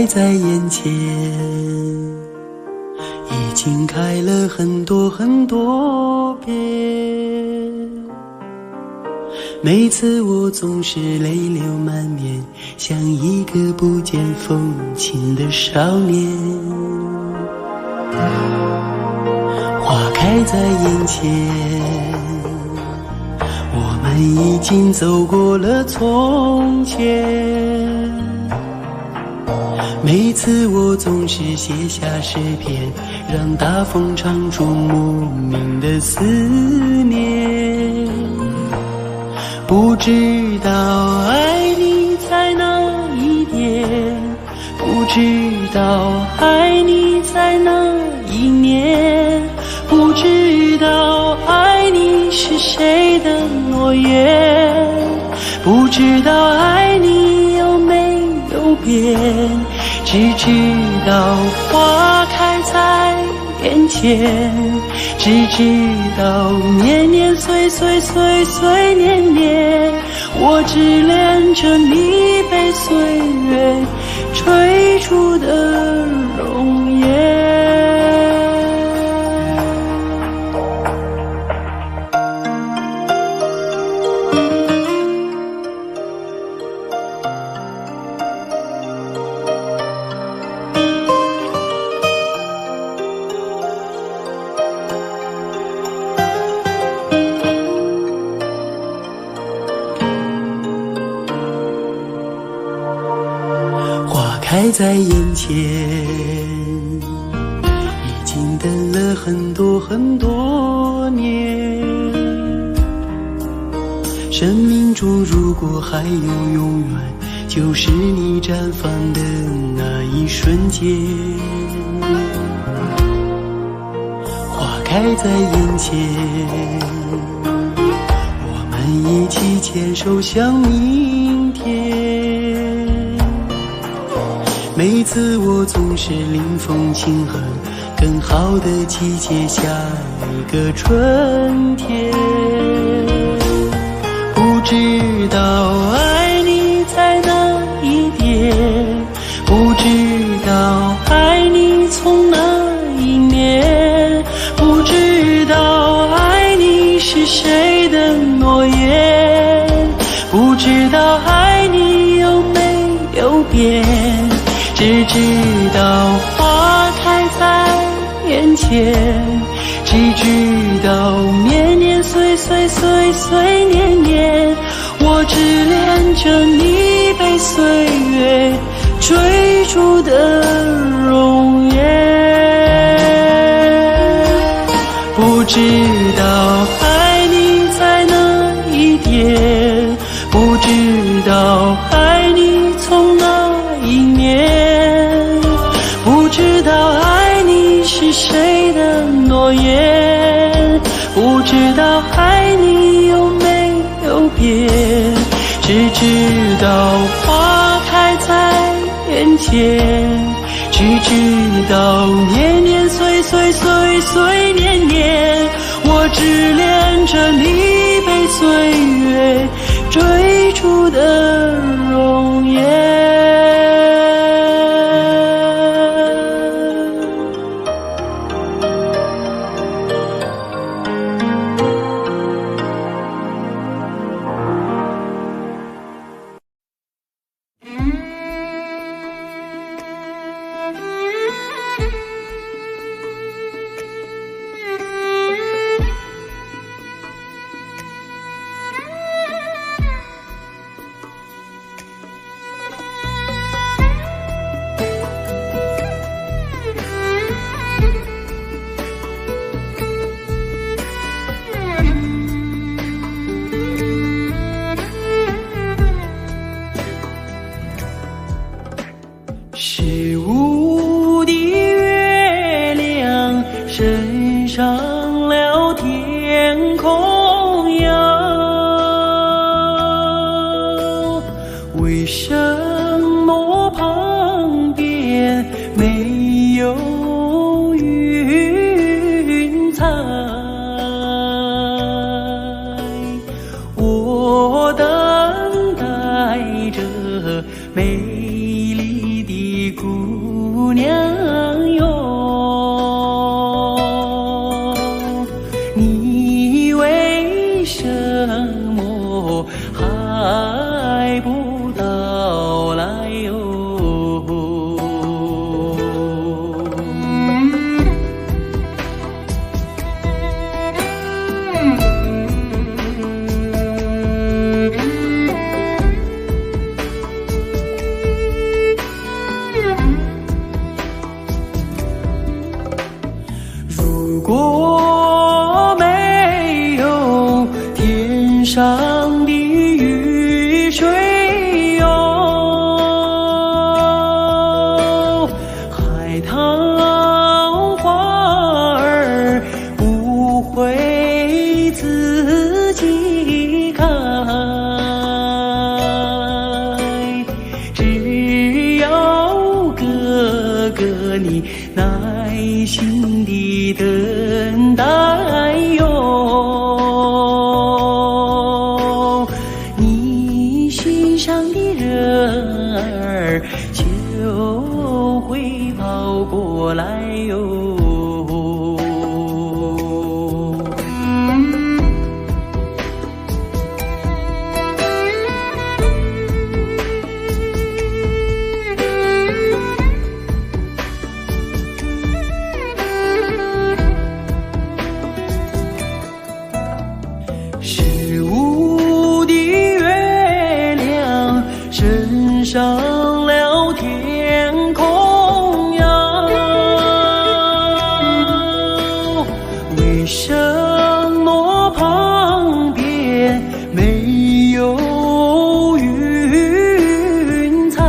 在眼前，已经开了很多很多遍。每次我总是泪流满面，像一个不见风情的少年。花开在眼前，我们已经走过了从前。每次我总是写下诗篇，让大风唱出莫名的思念。不知道爱你在哪一点，不知道爱你在哪一年，不知道爱你是谁的诺言，不知道爱你有没有变，只知道花开在眼前，只知道年年岁岁岁岁年年，我只恋着你被岁月追逐的容颜。开在眼前，已经等了很多很多年。生命中如果还有永远，就是你绽放的那一瞬间。花开在眼前，我们一起牵手向明天。每次我总是临风轻哼，更好的季节，下一个春天。不知道爱你在哪一点，不知道爱你从哪一年，不知道爱你是谁的诺言，不知道爱你有没有变，只知道花开在眼前，只知道年年岁岁岁岁年年，我只恋着你被岁月追逐的容颜。不知道爱你在哪一点，不知道爱你从哪一年，不知道爱你是谁的诺言，不知道爱你有没有变，只知道花开在眼前，只知道年年岁岁岁岁年年，我只恋着你被岁月追逐的容颜。么还不到来哟？如果没有天上的雨水哟，海棠花儿不会自己开，只要哥哥你耐心地等待哟，你心上的人儿就会跑过来哟。15的月亮升上了天空呀，为什么旁边没有云彩？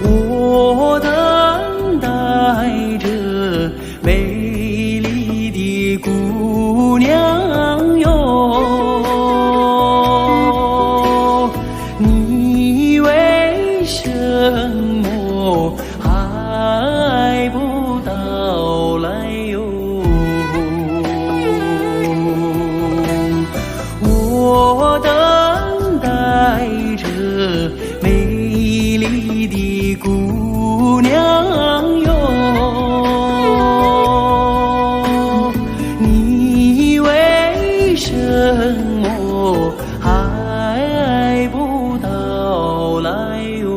我等待着美姑娘哟，你为什么还不到来哟？我等待着美丽的姑娘哟。为什么还不到来哟？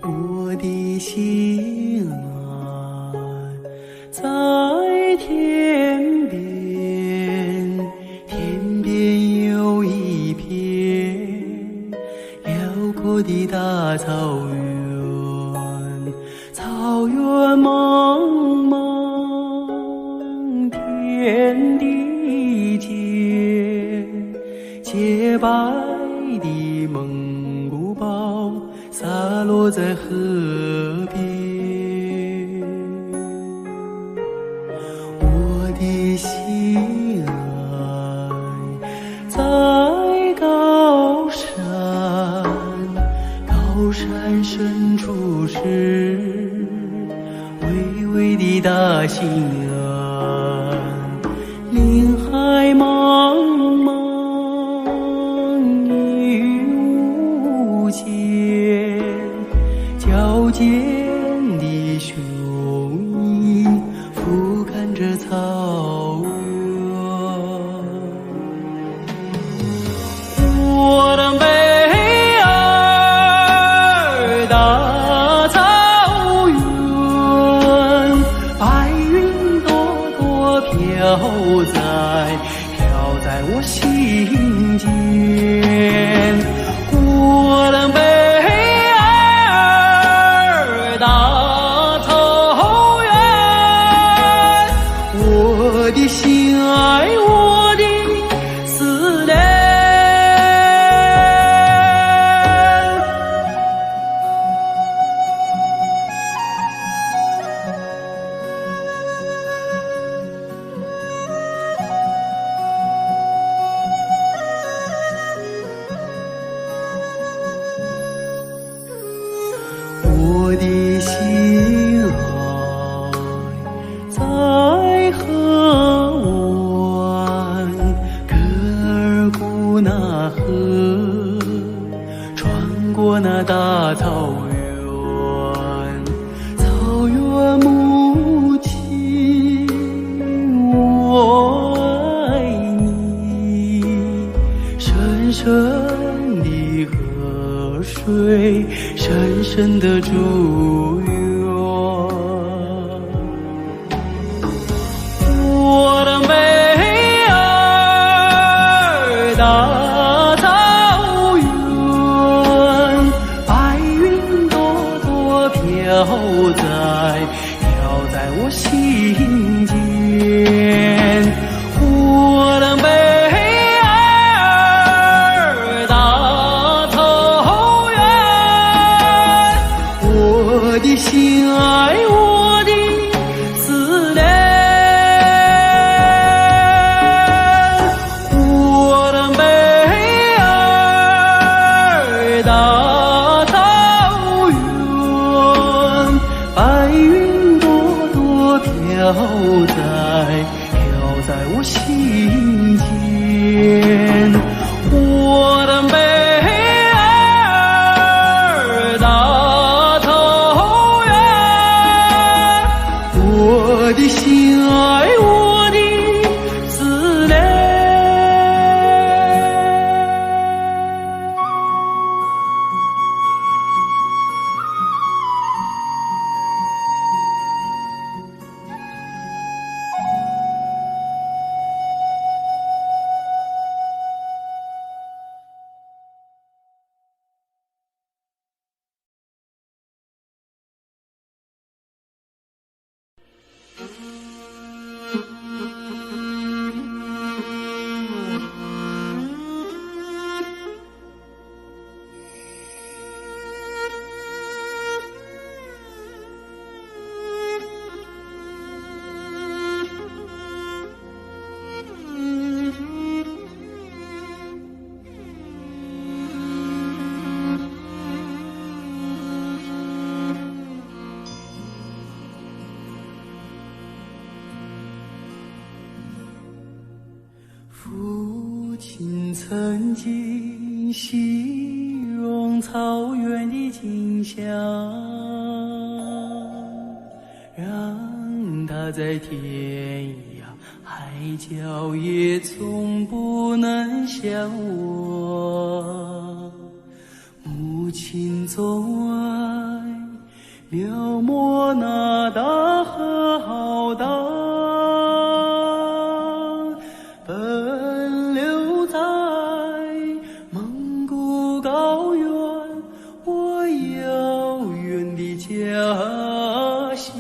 我的心啊，在天边，天边有一片辽阔的大草原，草原茫茫，天地间，洁白的蒙古包洒落在河边，我的心爱在高山，高山深处是巍巍的大兴安，林海茫茫雨无间，矫健的雄鹰俯瞰着草原，我的北儿大草原，白云朵大草原，草原母亲，我爱你。深深的河水，深深的祝愿。我的美儿，大草原，白云朵朵飘在我心间。我的美儿，大草原，我的心爱，我的思念。白云朵朵飘在我心间。我的美儿，大草原，我的心爱，我的思念。父亲曾经形容草原的景象，让他在天涯海角也从不能想我。母亲总爱描摹那大河浩荡，奔流在蒙古高原，我遥远的家乡。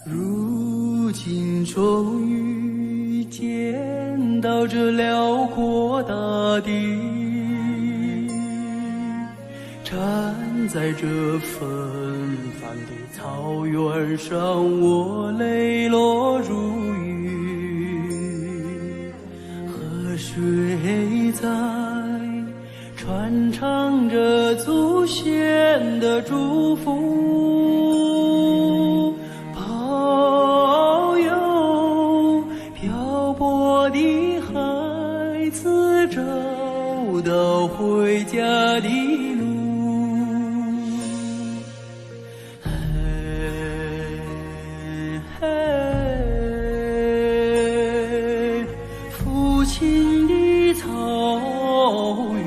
如今终于见到这辽阔大地，站在这纷繁的草原上，我泪落如雨。河水在传唱着祖先的祝福，保佑漂泊的孩子找到回家的路。父亲的草原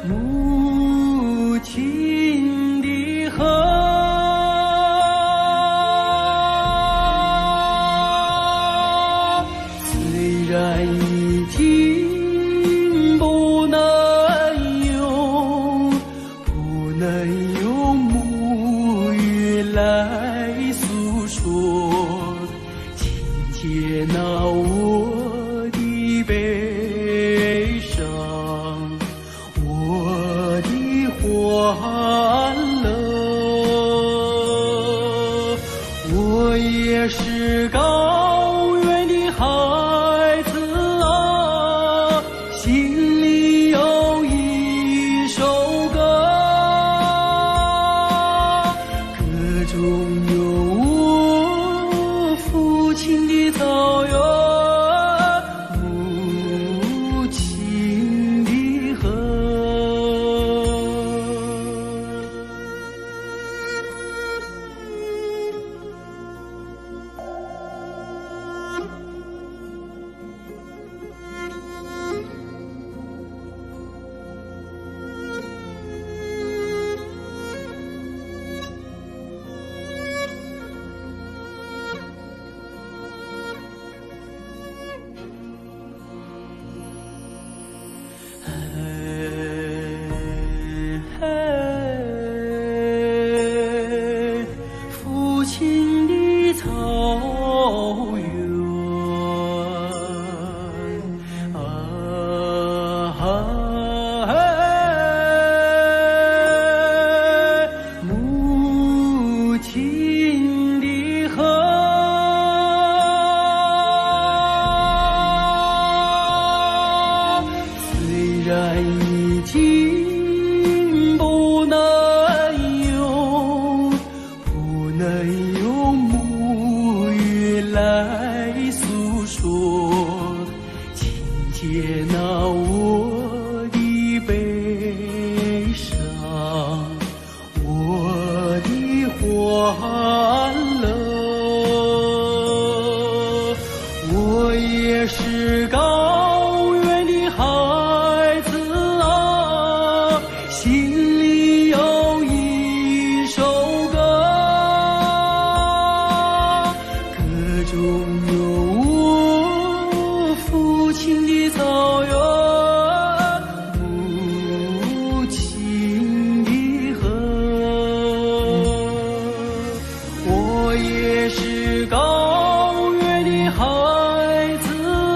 母亲的河，虽然已经不能用母语来诉说，请接纳我的悲伤，我的欢乐。我也是高原的孩子啊，心里有一首歌，歌中有的草原，母亲的河。父亲的草原母亲的河。虽然已经不能用母语来诉说，请接纳我的悲伤，我的欢乐。我也是高原的孩子啊，心里有一首歌，歌中有我父亲的草原，母亲的河。我也是高原的孩子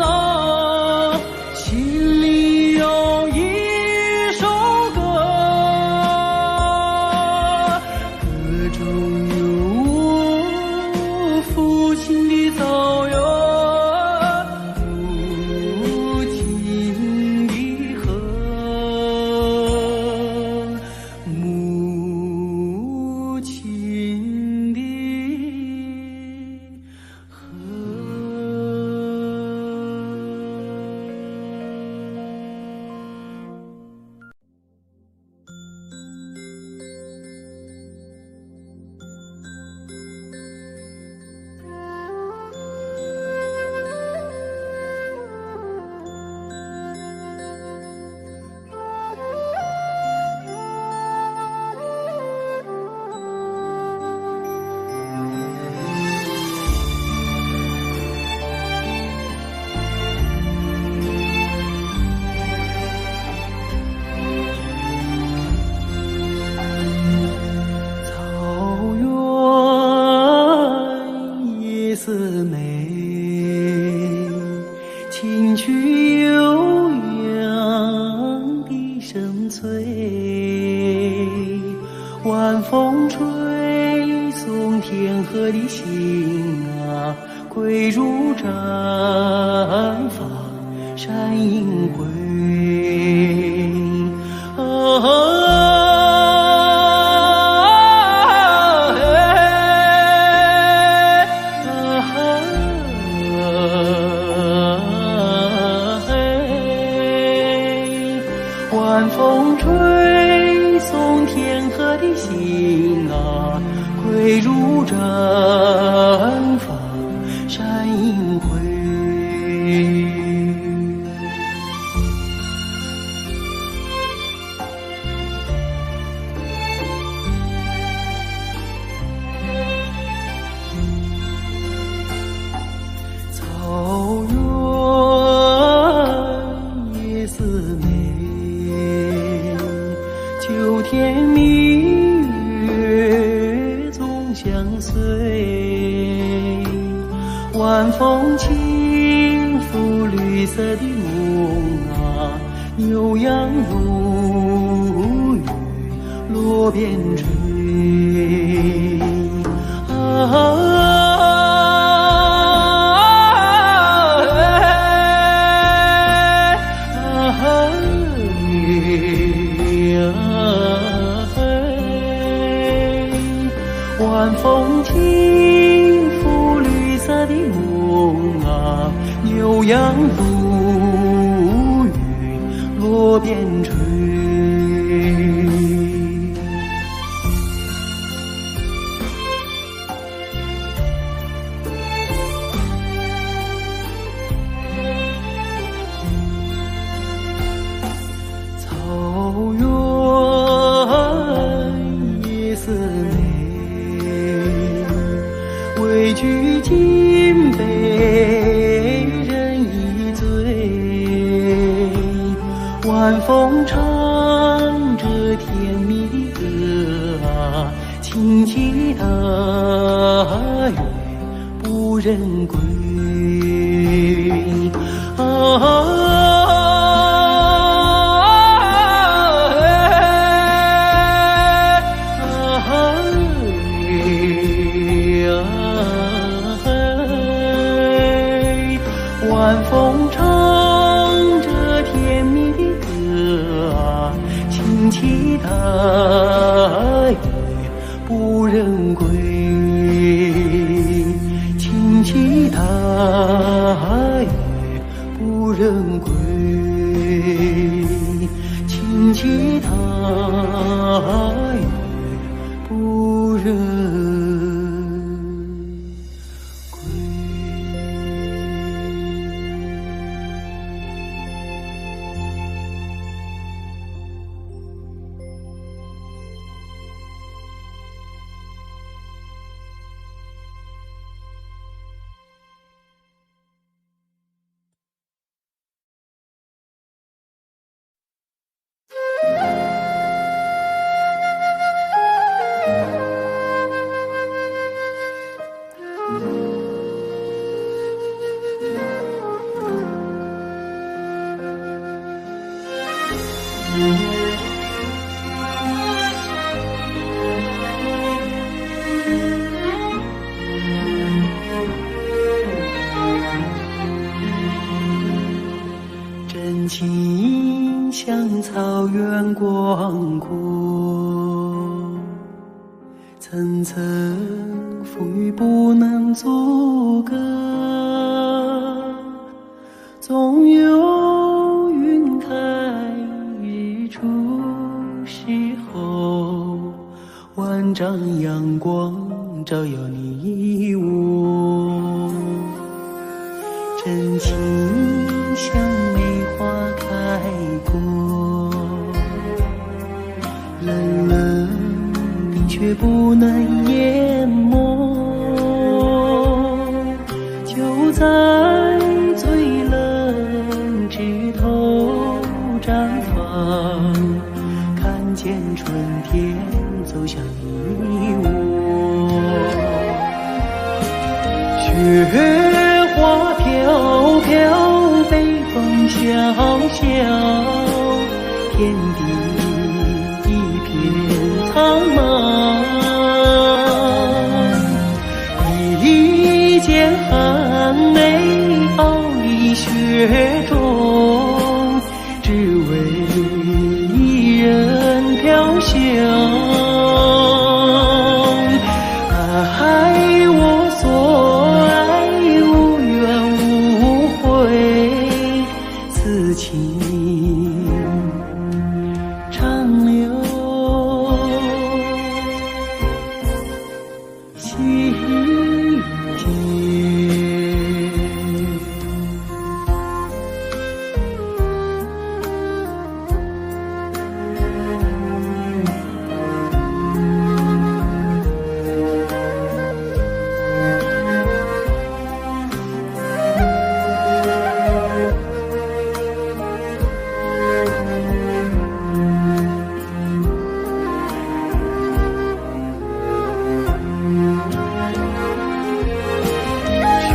啊，心里有一首歌，歌中有我父亲的草原，母亲的河，母亲的河。草原夜色美，清曲悠扬的声催，晚风吹送天河的心啊，归入毡房山阴归。晚风吹送天河的心啊，归入毡房山阴归。草原夜色美，秋天明月总相随，晚风轻拂绿色的梦啊，悠扬如雨落边吹。晚风轻拂绿色的梦牛羊如雨落边吹。畏惧金杯人一醉，晚风唱着甜蜜歌啊，轻骑踏月不忍归啊。晚风唱着甜蜜的歌啊，轻骑踏月不忍归，轻骑踏月不忍归，轻骑踏月不忍。真情像草原广阔，层层风雨不能阻隔，总有云开日出时候，万丈阳光照耀你我。真情像梅花开过，冷冷冰却不能淹没，就在最冷枝头绽放，看见春天走向你我。雪花飘飘，北风萧萧，天地一片苍茫。一剑寒梅傲立雪中，只为一人飘香。爱我所爱，无怨无悔，此情长留心间。雪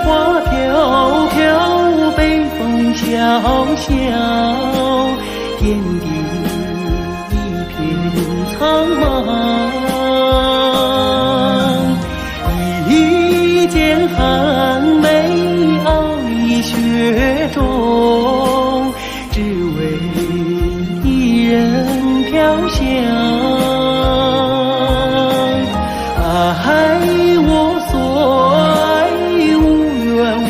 花飘飘，北风萧萧，天地一片苍茫。一剑寒梅傲立雪中，只为一人飘香。爱我所爱，无怨无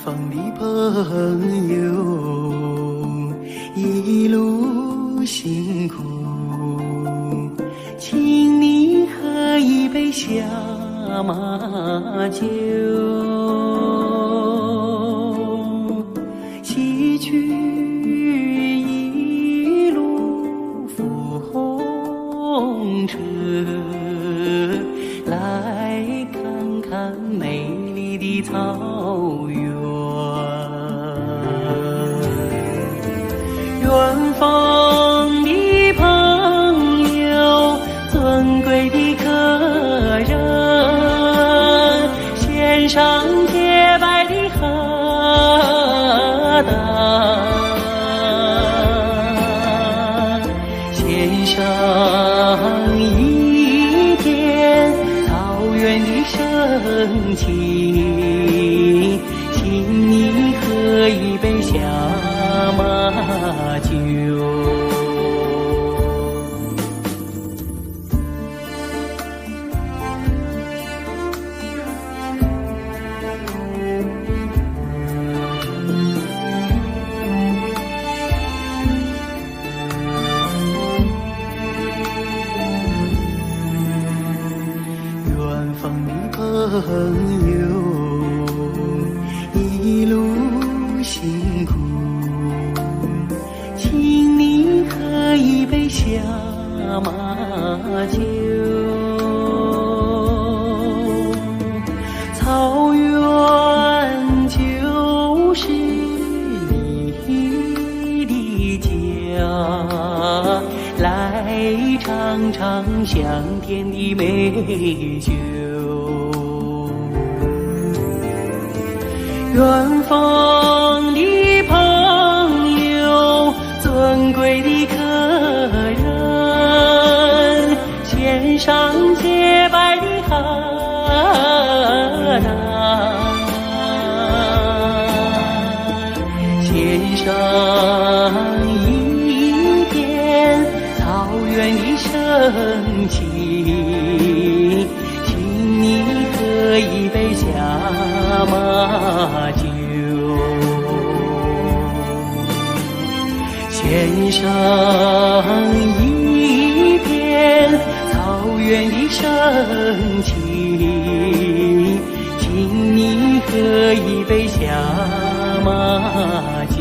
方的朋友，一路辛苦，请你喝一杯小马酒，洗去一路风尘，来看看美丽的草原。远方的朋友，尊贵的客人，献上洁白的荷担，献上一片草原的深情，请你喝一杯小马酒。远方的朋友，一路辛苦，请你喝一杯小马酒。草原就是你的家，来尝尝香甜的美酒。远方的朋友，尊贵的客人，献上洁白的荷担，献上一片草原的深情，请你喝一杯小马酒，献上一片草原的深情，请你喝一杯小马酒。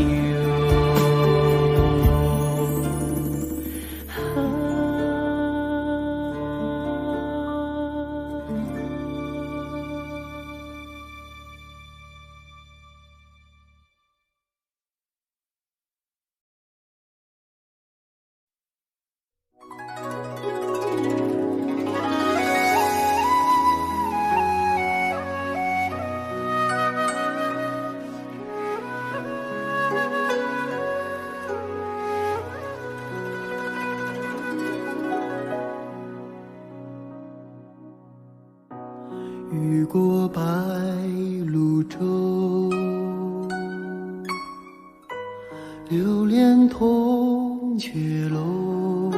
遇过白鹭洲，流连铜雀楼，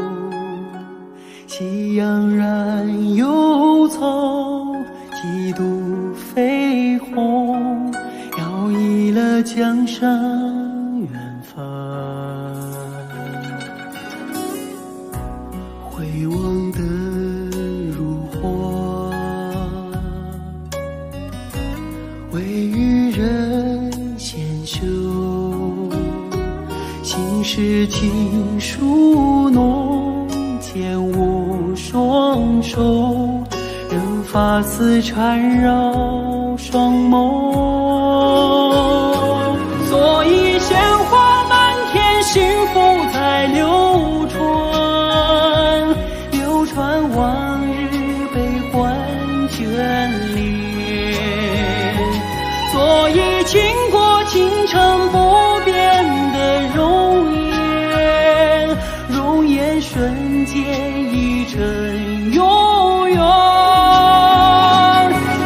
喜洋然忧愁，几度飞鸿，摇曳了江山远帆。回望的如火，为予人先修，心事情书浓，牵我双手，任发丝缠绕双眸。所以鲜花满天，幸福在流传，流传往日悲欢眷恋。所以倾国倾城不变的容颜，容颜瞬间已成永远。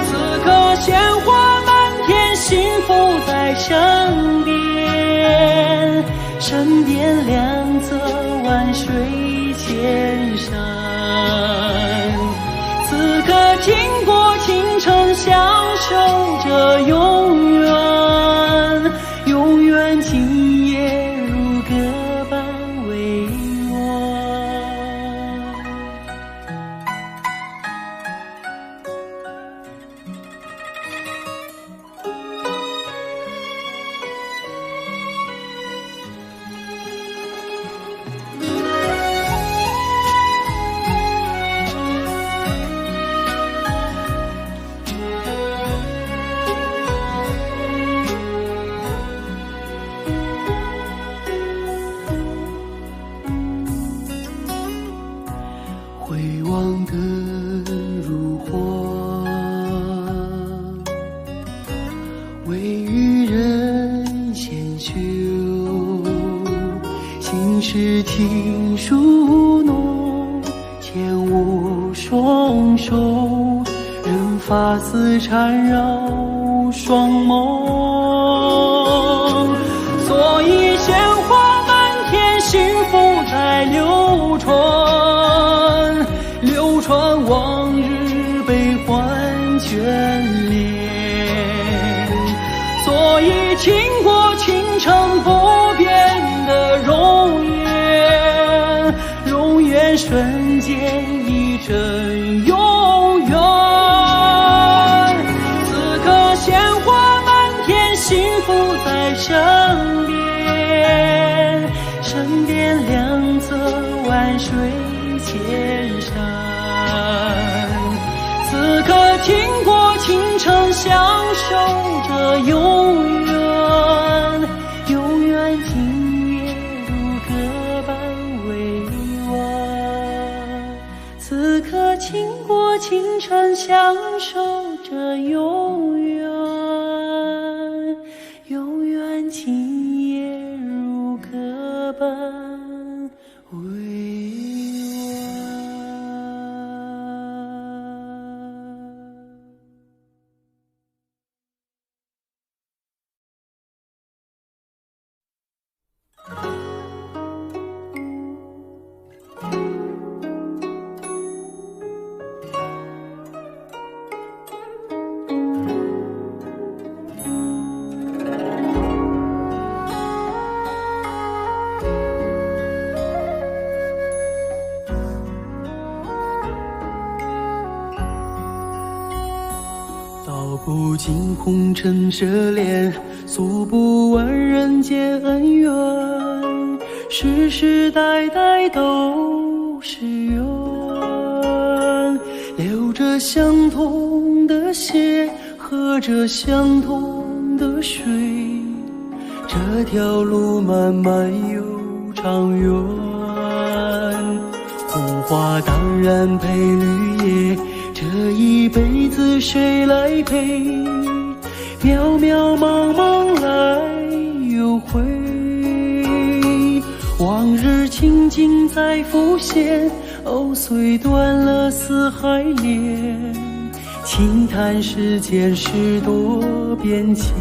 此刻鲜花满天，幸福在身边，身边两侧万水千山。此刻倾国倾城，享受着永远。心事情书浓，牵我双手，任发丝缠绕双眸。所以鲜花满天，幸福在流传，流传往日悲欢眷恋。所以倾国倾城不变的容颜，容颜瞬间一真永远。此刻鲜花满天，幸福在身边，身边两侧万水千山。此刻倾国倾城，享受着永远，永远今夜如歌般委婉。此刻倾国倾城，享受着永远，永远今夜如歌般委婉。道不尽红尘奢恋，诉不完人间恩怨，世世代代都是缘，流着相同的血，喝着相同的水，这条路漫漫又长远。红花当然配绿叶，这一辈子谁来陪？渺渺茫茫来又回，往日情景再浮现，藕虽断了丝还连，轻叹世间事多变迁。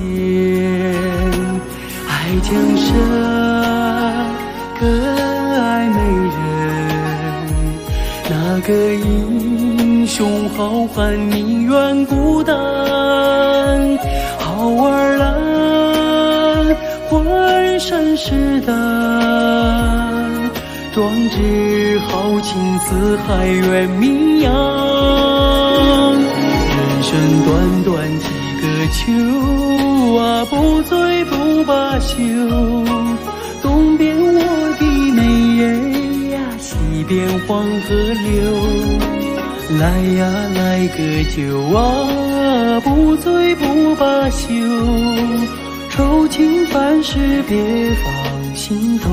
爱江山更爱美人，那个英雄好汉宁愿孤单，好儿郎浑身是胆，壮志豪情四海远名扬。人生短短几个秋啊，不醉不罢休，东边我的美人呀，西边黄河流，来呀来个酒啊，不醉不罢休，愁情烦事别放心头。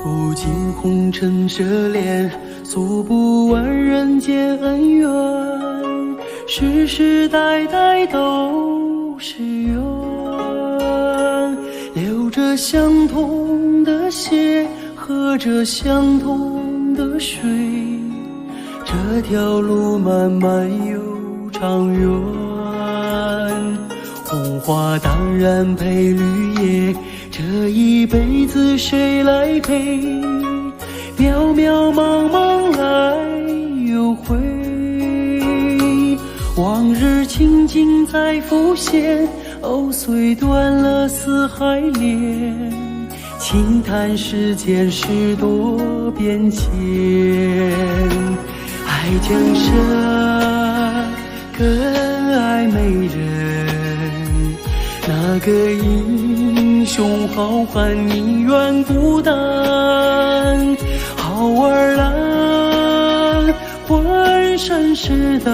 不尽红尘奢恋，诉不完人间恩怨，世世代代都是缘，流着相同的血，喝着相同的水，这条路漫漫又长远。红花当然配绿叶，这一辈子谁来陪？渺渺茫茫来又回，往日情景再浮现，藕虽断了丝还连，轻叹世间事多变迁。爱江山更爱美人，那个英雄好汉宁愿孤单，好儿郎浑身是胆，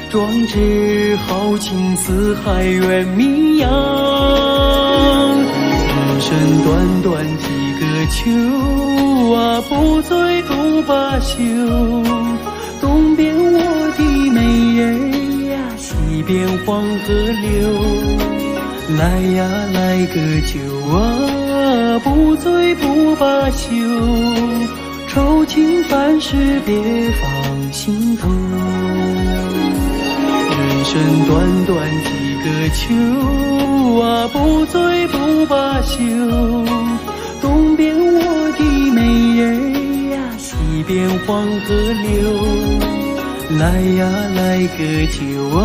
壮志豪情四海远名扬。人生短短几个秋啊，不醉不罢休。东边我的美人呀，西边黄河流。来呀来个酒啊，不醉不罢休。愁情烦事别放心头。人生短短几个秋啊，不醉不罢休。东边我的美人呀，西边黄河流。来呀来个酒啊，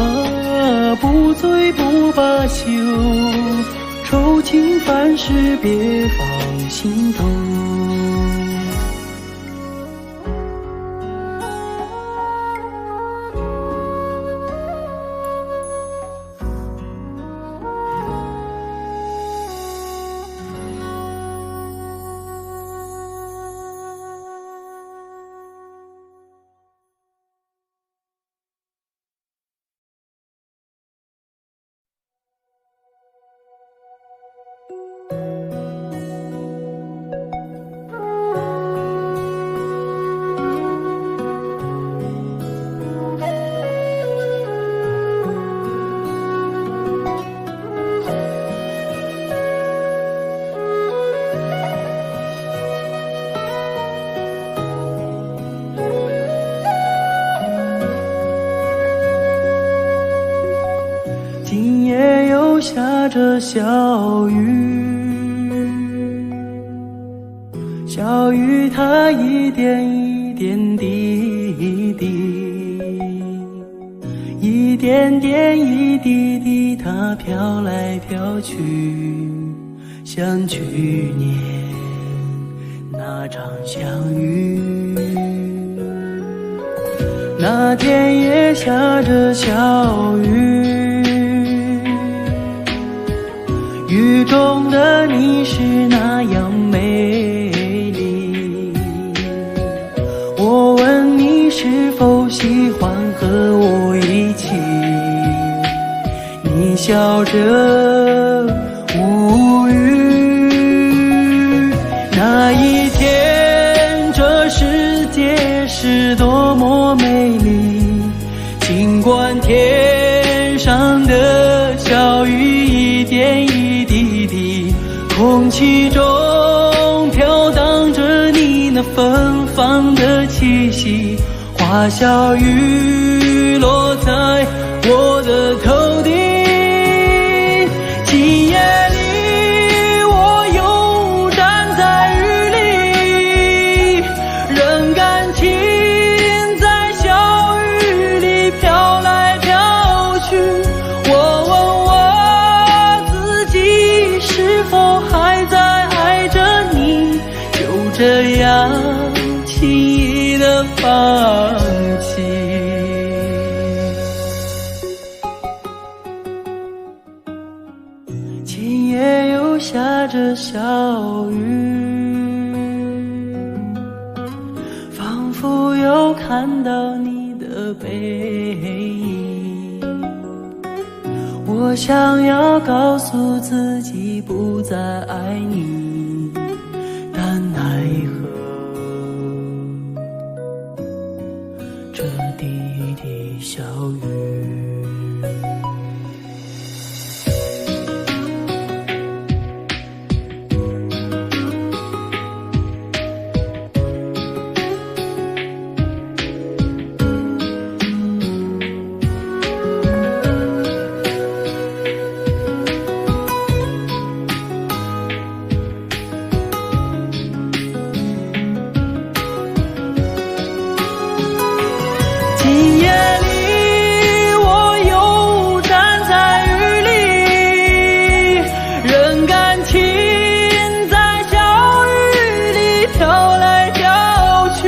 不醉不罢休。愁情烦事别放心头。今夜又下着小雨，小雨它一点一点滴滴，一点点一滴滴，它飘来飘去，像去年那场相遇。那天也下着小雨，雨中的你是那样美丽。我问你是否喜欢和我一起，你笑着无语。那一天这世界是多么美丽，尽管天上的小雨一点一滴滴，空气中飘荡着你那芬芳的气息。花小雨落在我的头顶，今夜里我又站在雨里，任感情在小雨里飘来飘去。我问我自己是否还在爱着你，就这样轻易地放弃。今夜又下着小雨，仿佛又看到你的背影。我想要告诉自己不再爱你，但奈何这滴滴小雨。今夜里我又站在雨里，任感情在小雨里飘来飘去。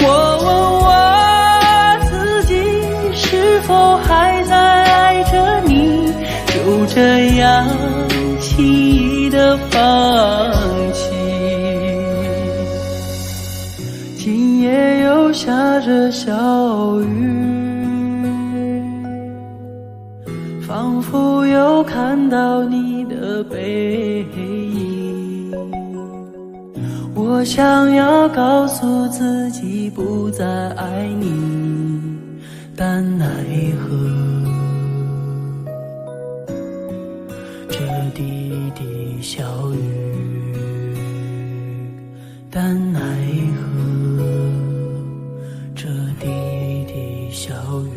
我问我自己是否还在爱着你，就这样轻易地放弃。今夜又下着小雨，仿佛又看到你的背影。我想要告诉自己不再爱你，但奈何这滴滴小雨，但奈何这滴滴小雨。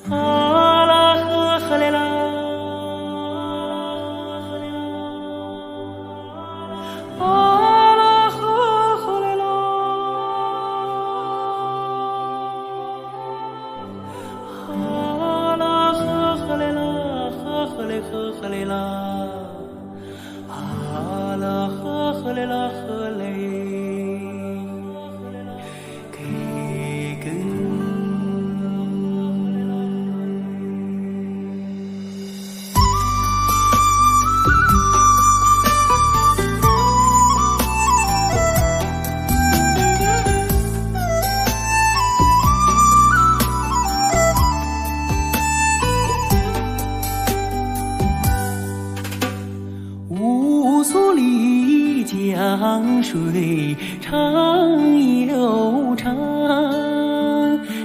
啊啦呵呵嘞啦，啊啦呵呵嘞啦，啊啦呵呵嘞啦，呵呵嘞呵呵嘞啦，啊啦呵呵嘞啦呵嘞。乌苏里江水长又长，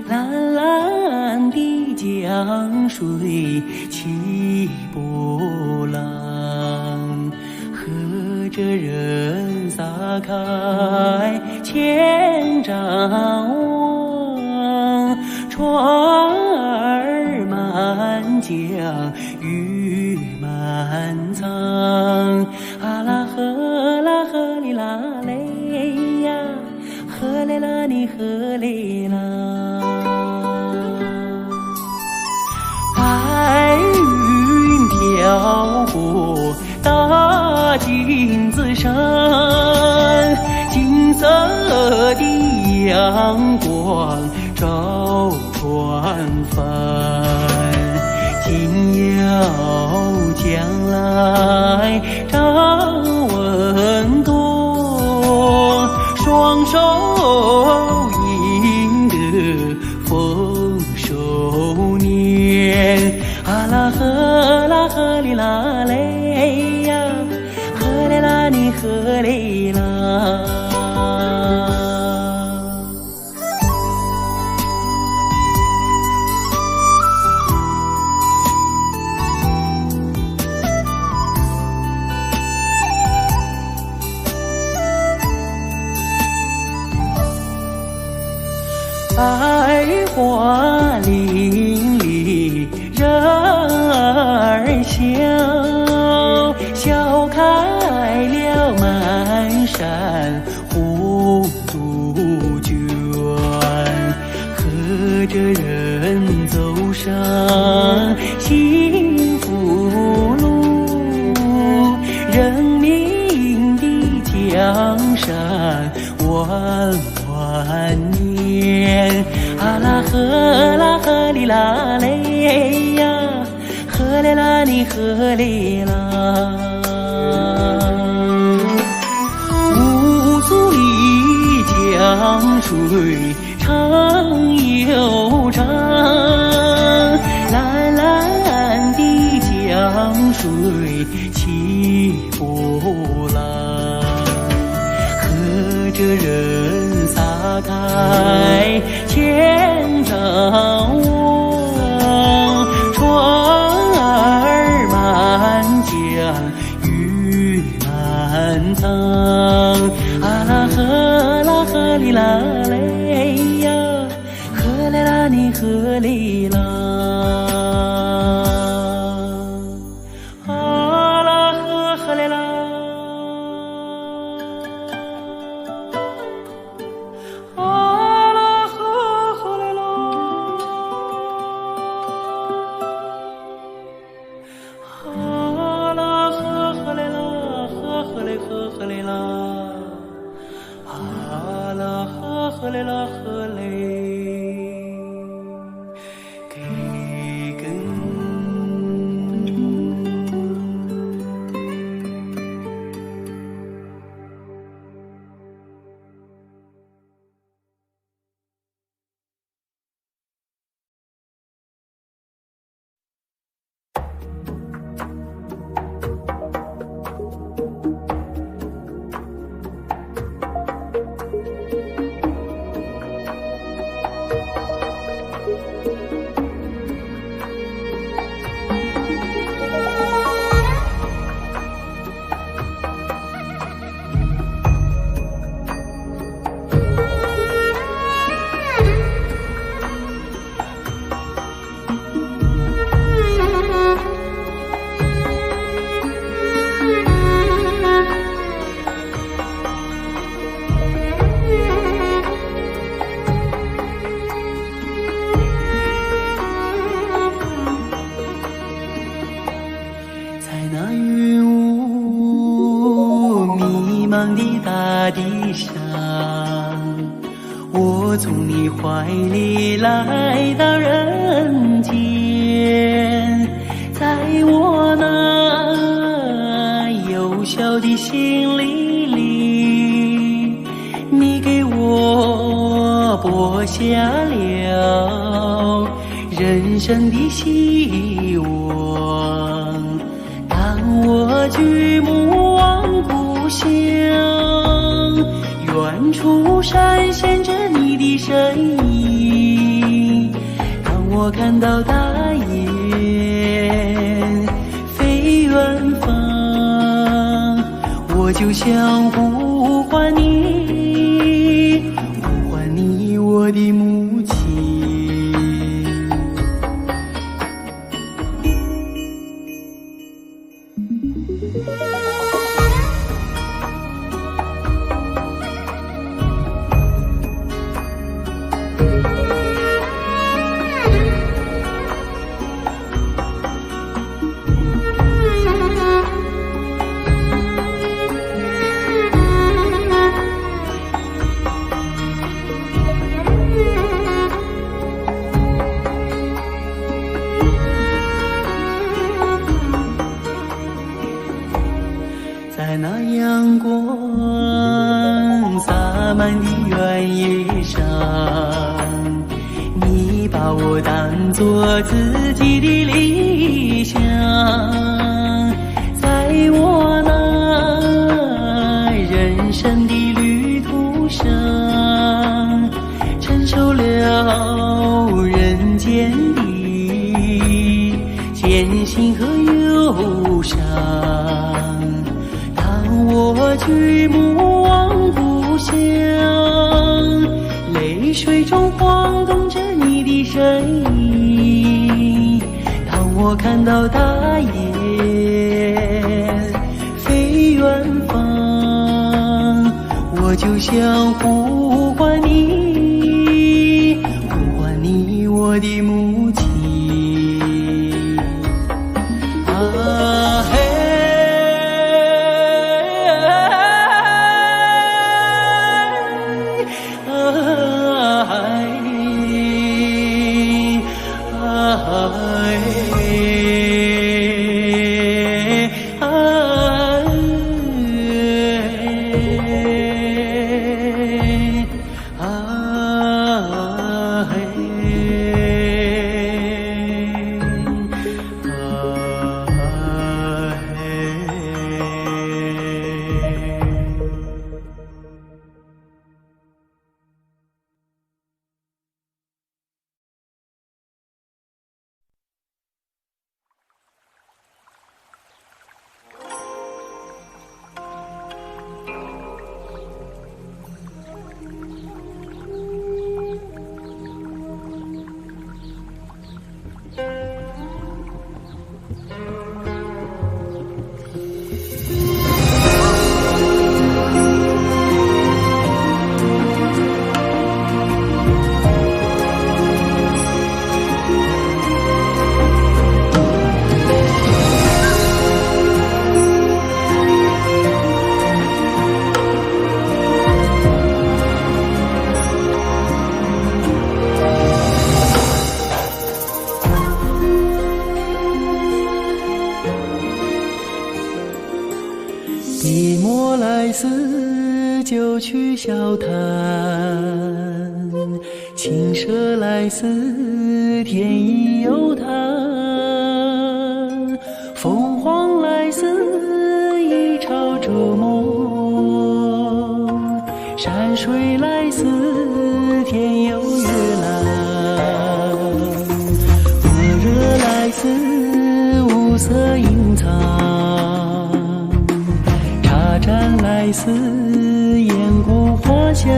蓝蓝的江水起波浪，和着人撒开千张网，船儿满江鱼满仓，啊啦呵啦呵哩啦嘞呀，呵嘞啦你呵嘞啦，白云飘过大金子山，金色的阳光照船帆，紧要将来张文多，双手赢得丰收年，啊啦呵啦呵哩啦嘞呀，呵嘞啦你呵嘞啦。百花林里人儿笑，笑开了满山红杜鹃，和着人走上幸福路，人民的江山万万年，啊啦呵啦呵哩啦嘞呀，呵嘞啦你呵嘞啦，乌苏里江水长又长，蓝蓝的江水起波浪，和着人撒开千张网，船儿满江鱼满仓，啊啦呵啦呵哩啦嘞呀，呵嘞啦你呵哩啦，啊啦呵呵嘞啦。呵嘞啦，啊啦呵茫的大地上，我从你怀里来到人间，在我那幼小的心灵里，你给我播下了人生的希望。当我举目望故乡，远处闪现着你的身影。当我看到大雁飞远方，我就想呼唤你，呼唤你，我的母亲。在那阳光洒满的原野上，你把我当作自己的理想。在我那人生的旅途上，承受了人间的艰辛和忧伤。我举目望故乡，泪水中晃动着你的身影。当我看到大雁飞远方，我就想呼唤你，呼唤你，我的母亲。笔墨来似就去笑谈，青蛇来似天意悠叹，凤凰来似一朝逐梦，山水来似天有月蓝，般若来似五色隐藏，禅来似岩谷花香，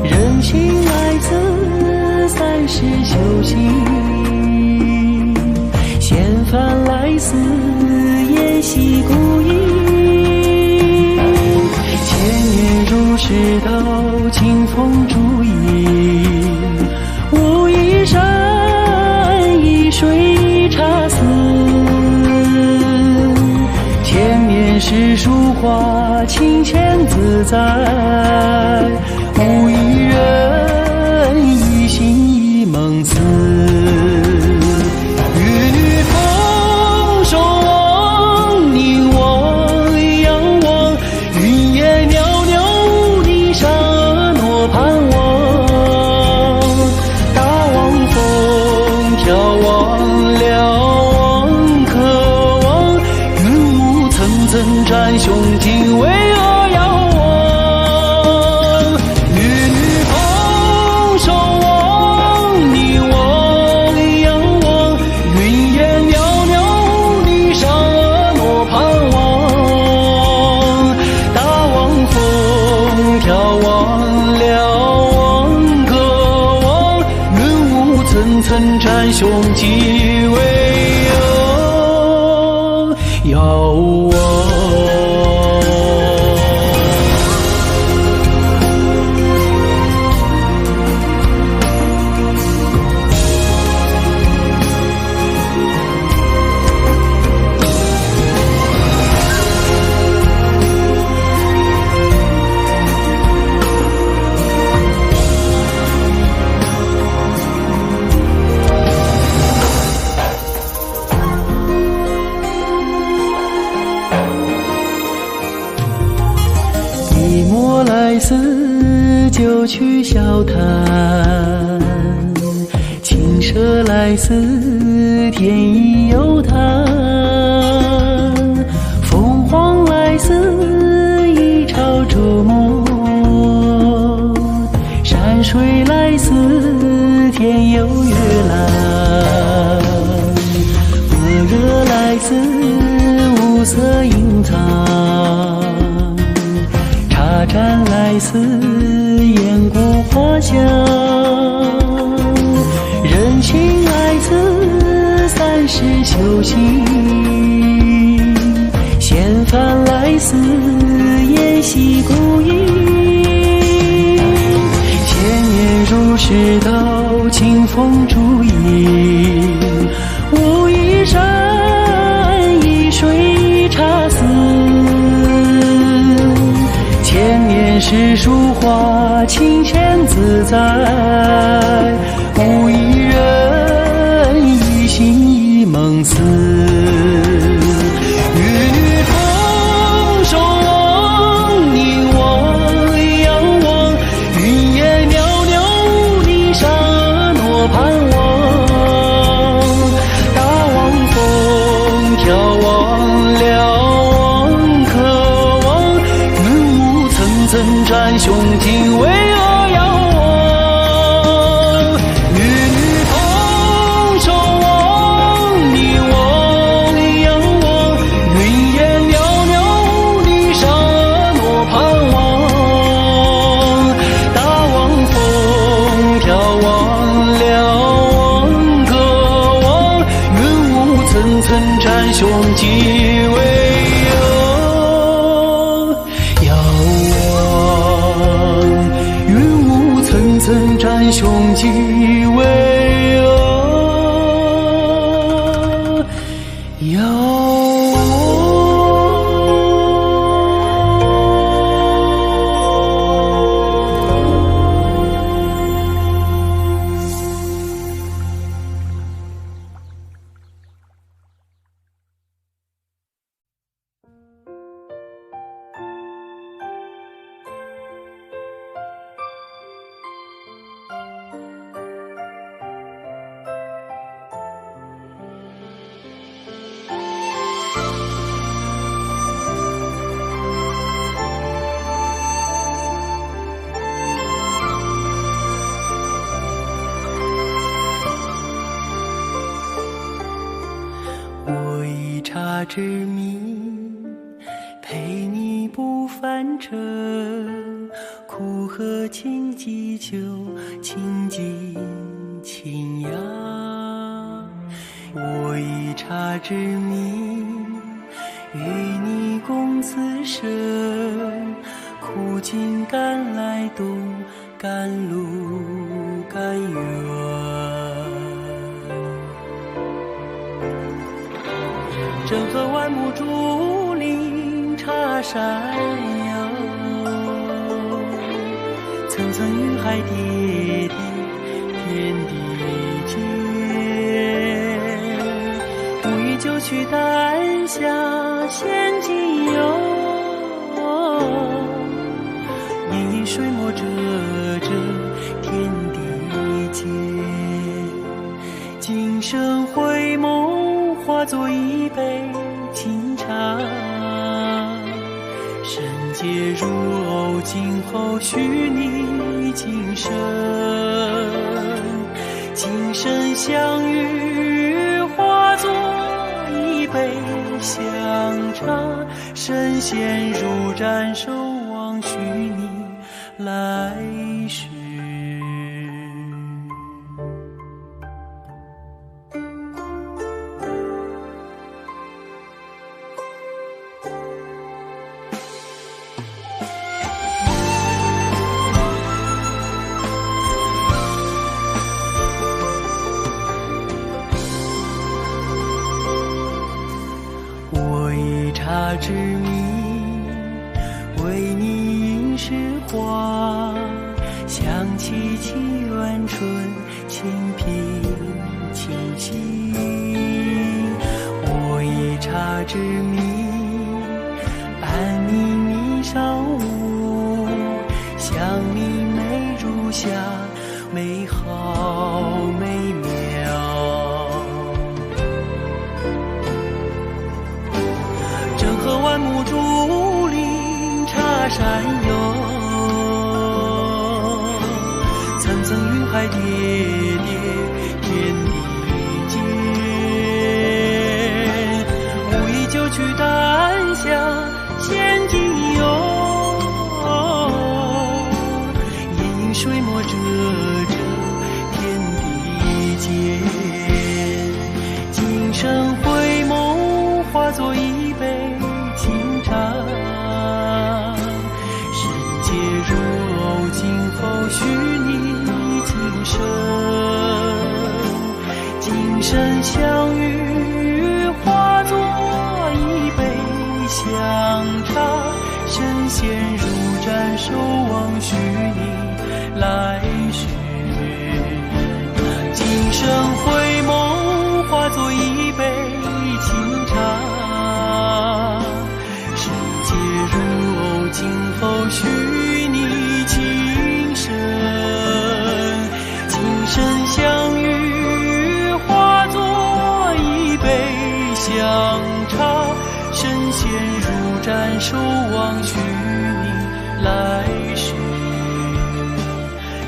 人心来似三世修行，仙幡来似沿袭古意，千年如是斗，清风烛影，无一山一水一茶丝，千年是书画清闲自在，无一人一心一梦思。玉女峰守望，凝望仰望，云烟袅袅，霓裳婀盼望。大望风眺望瞭望渴望，云雾层层占胸襟，巍峨遥望。玉女峰守望，凝望仰望，云烟袅袅，霓裳婀盼望。大望风眺望瞭望渴望，云雾层层占胸襟，巍峨遥望。一墨来似就去笑谈，青蛇来似天意悠叹，凤凰来似一朝逐梦，山水来似天有月蓝，般若来似五色隐藏，茶盏来似燕谷花香，人情来自三世修行，闲帆来似沿溪孤影，千年如是道，清风烛影，无一山一水一茶丝，千年是书画清闲自在，无一人一心一梦思。玉女峰守望，凝望仰望，云烟袅袅，霓裳婀盼望。大望风眺望瞭望渴望，云雾层层占胸襟，巍峨遥望。玉女峰守望，凝望仰望，云烟袅袅，霓裳婀盼望。大望风眺望瞭望渴望，云雾层层占胸襟，巍峨遥望。云雾层层占胸襟，巍峨遥望。我一茶之名，陪你不翻车，苦喝清几酒，清尽清雅。我一茶之名，与你共此生，苦尽甘来度，甘露甘愿。正和万木竹林，插山哟，层层云海叠叠天地间，无意就去丹霞仙境游，潋滟水墨折折天地间，今生回眸化作一杯清茶，人皆如偶，今后许你今生，今生相遇化作一杯香茶，神仙如盏守望许你来世。茶之谜，为你吟诗画，想起七元春，清平清晰。我以茶之谜，伴你霓裳舞，想你美如霞，美好美妙。万木竹林插山哟，层层云海叠叠天地间，无意就去丹霞仙境游，潋滟水墨折折天地间，今生回眸化作一杯清茶，人皆如偶，今后许你今生，今生相遇化作一杯香茶，神仙如盏守望许你来世，今生回眸化作一杯清茶，今后许你今生，今生相遇化作一杯香茶，神仙如盏守望许你来世，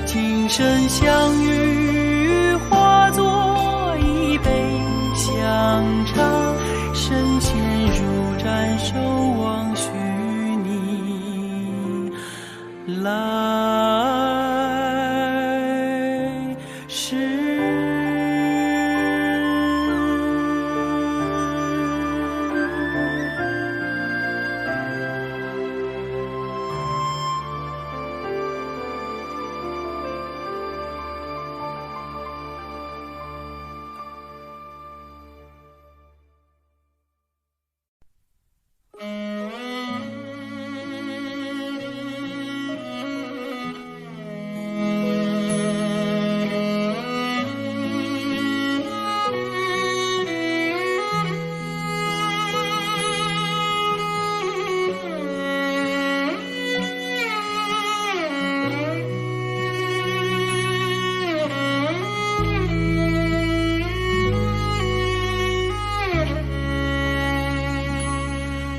今生相遇化作一杯香茶，神仙如盏守望许来世。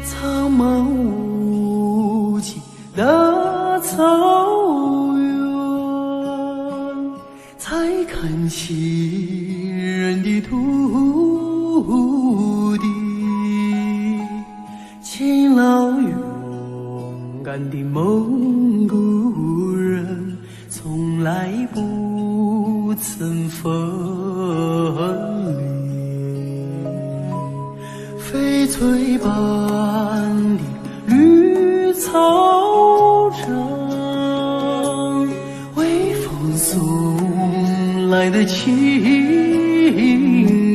苍茫无际的草原，才看起人的土地，勤劳勇敢的蒙古人，从来不曾分离。翡翠般的绿草场，微风送来的清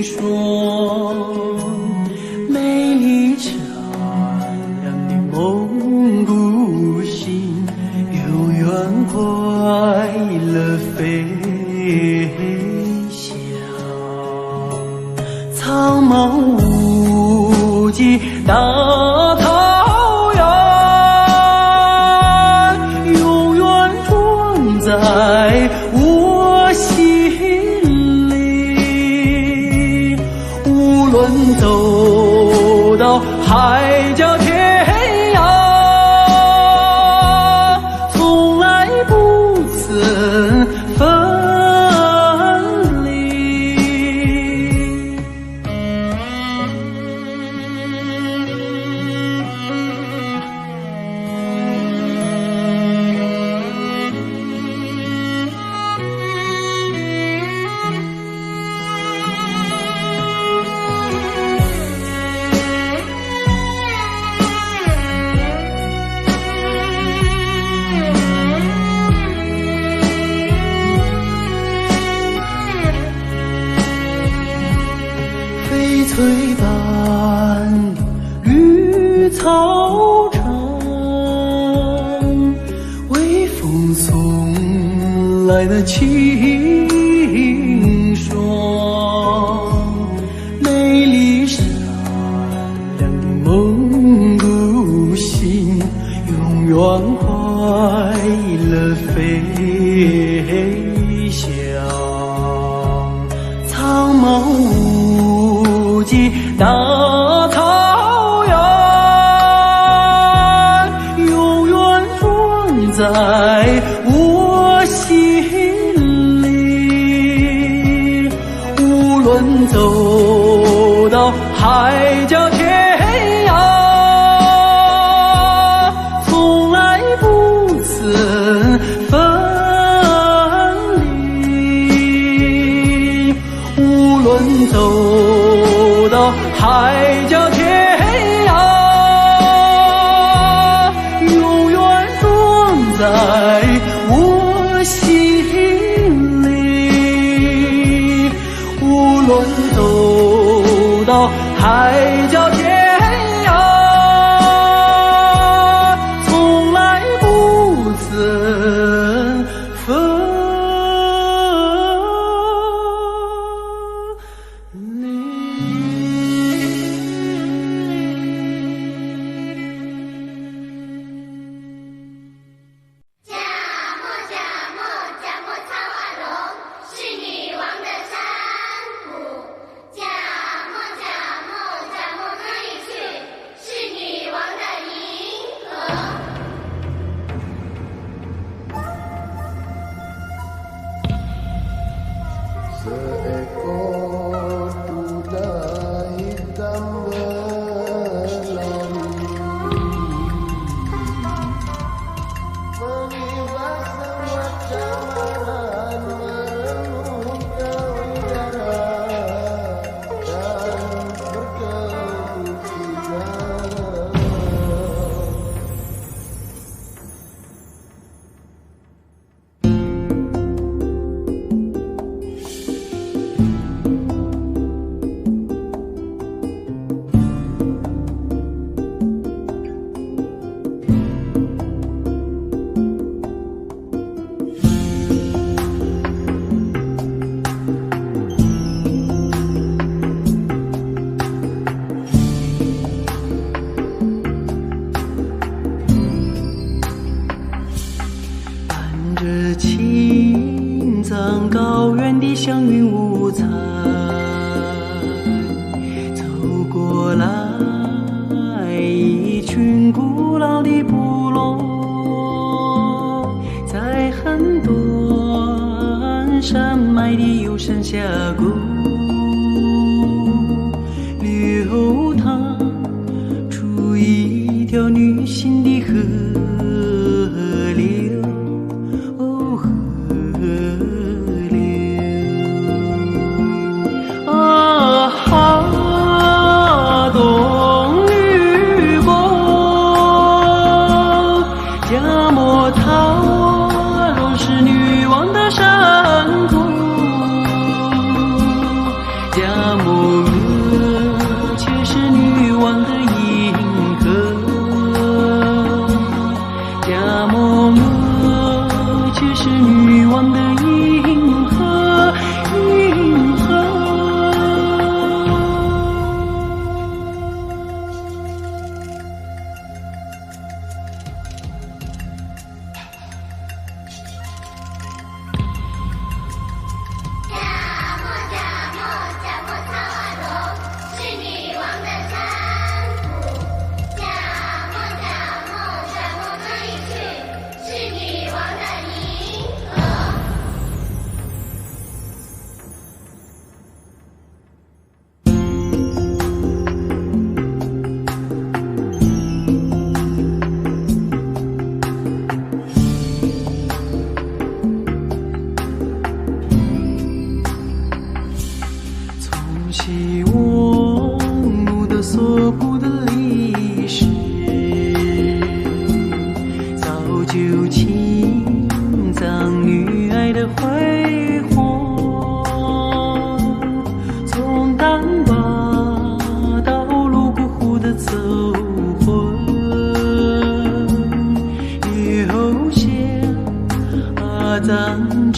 爽，美丽善良的蒙际大桃源，永远装在我心里。无论走到海角天涯，从来不曾分离。翡翠般绿草场，微风送来的清爽，美丽善良的蒙古心，永远快乐飞翔。苍茫无际大草原，永远装在我心里。无论走到海角天涯，从来不曾分离。无论走到海角天涯，永远装在我心里。无论走到海角天涯，从来不曾分Seekor kuda hitam berlari mengibas semua camaran merenung ke udara dan berkerusian.青藏高原的祥云五彩，走过来一群古老的部落，在很短山脉的幽深峡谷，流淌出一条女性的河流。加莫塔若是女王的山谷，加莫额却是女王的银河，加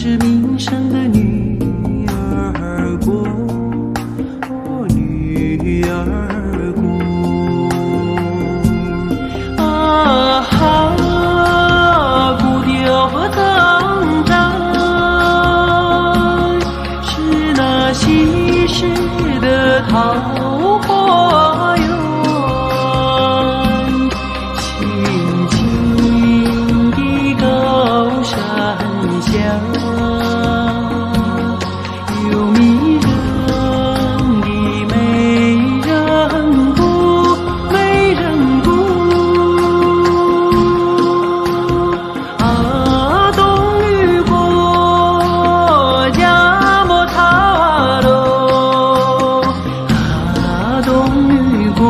是民生的女儿国，哦，女儿国。啊哈，古调藏寨是那西施的桃花源，青青的高山下，有迷人的美人谷，美人谷。啊，东吕国加莫塔瓦罗，啊，东吕国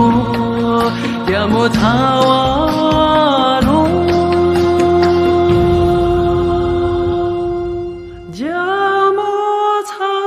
加莫塔瓦罗，加莫塔瓦罗。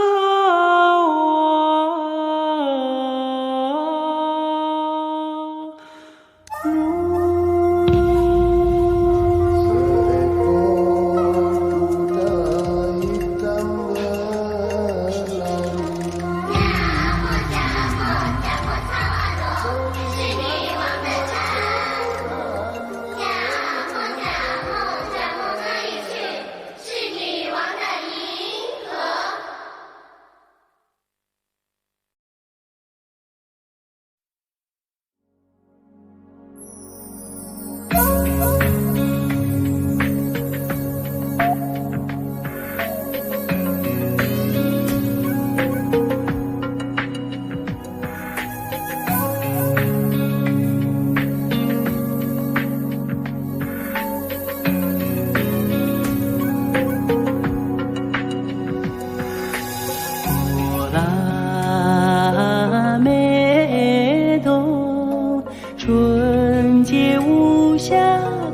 波拉美朵，纯洁无瑕，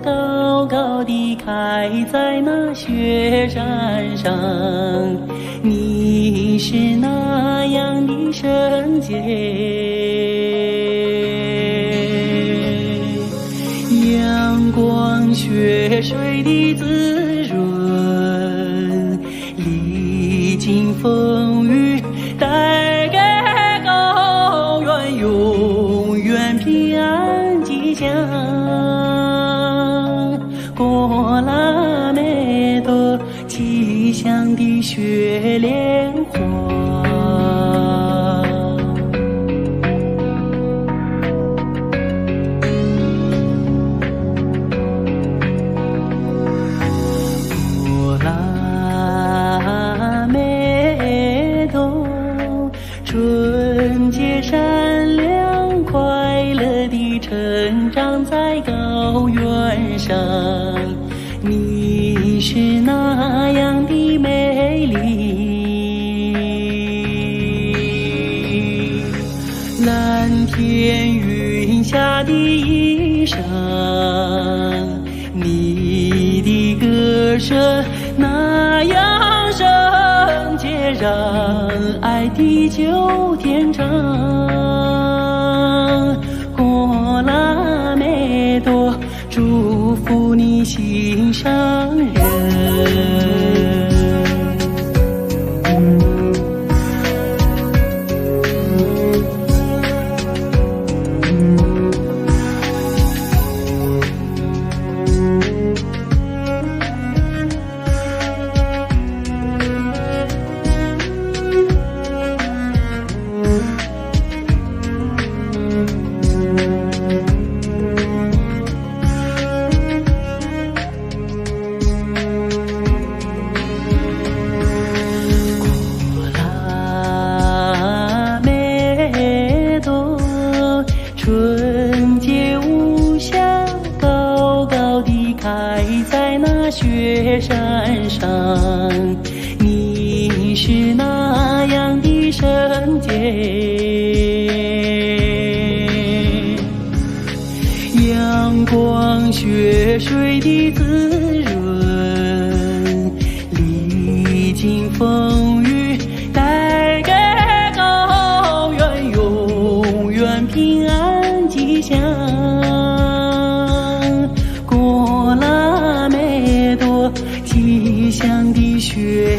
高高地开在那雪山上。你是那样的圣洁，阳光雪水的滋润，历经风雨，带给高原永远平安吉祥。过拉美朵，吉祥的雪莲花。波拉美朵，纯洁善良，快乐地成长在高原上。你是那样的美丽，蓝天云下的衣裳，你的歌声那样圣洁，让爱地久天长。过拉美朵，祝福你心上人。纯洁无瑕，高高地开在那雪山上。你是那样的圣洁，阳光雪水的滋润，历经风雨，带给高原永远平安吉祥。过拉美朵，吉祥的雪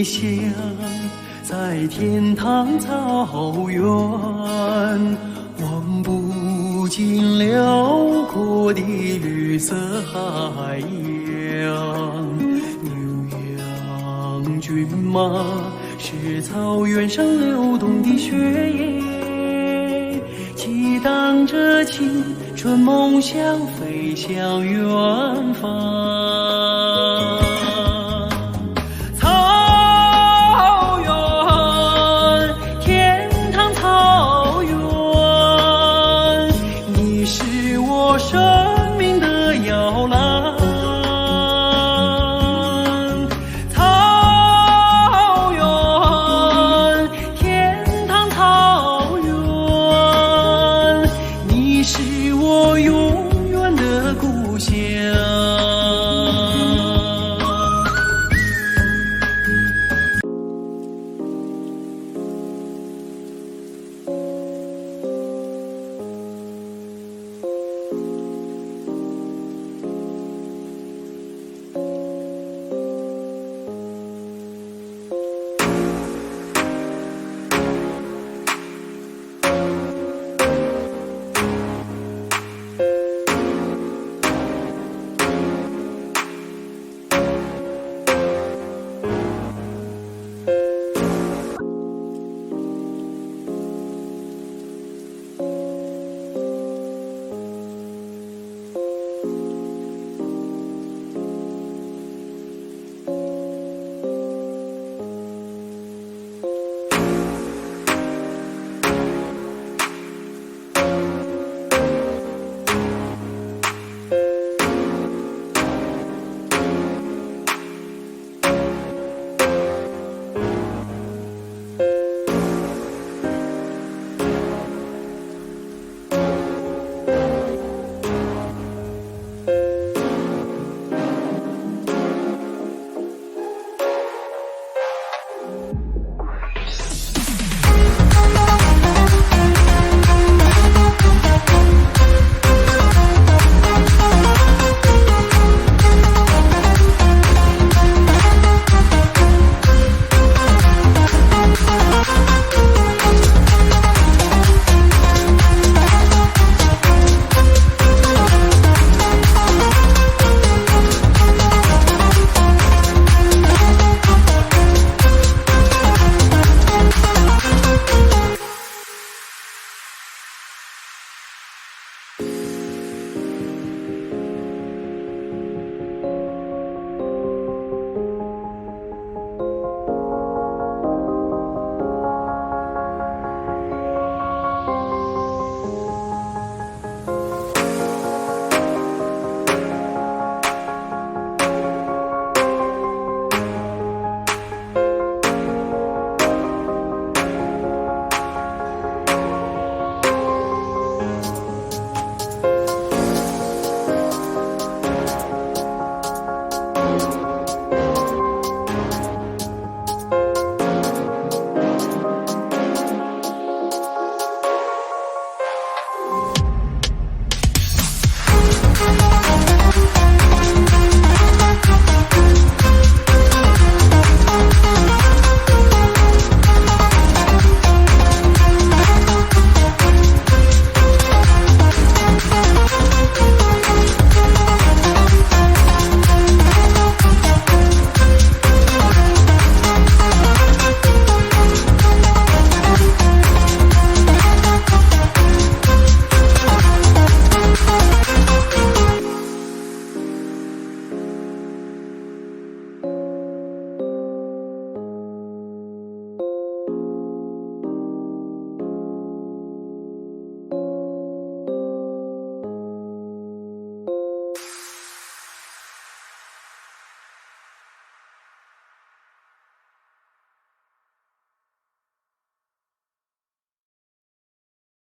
想在天堂草原，望不尽辽阔的绿色海洋。牛羊骏马是草原上流动的血液，激荡着青春梦想，飞向远方。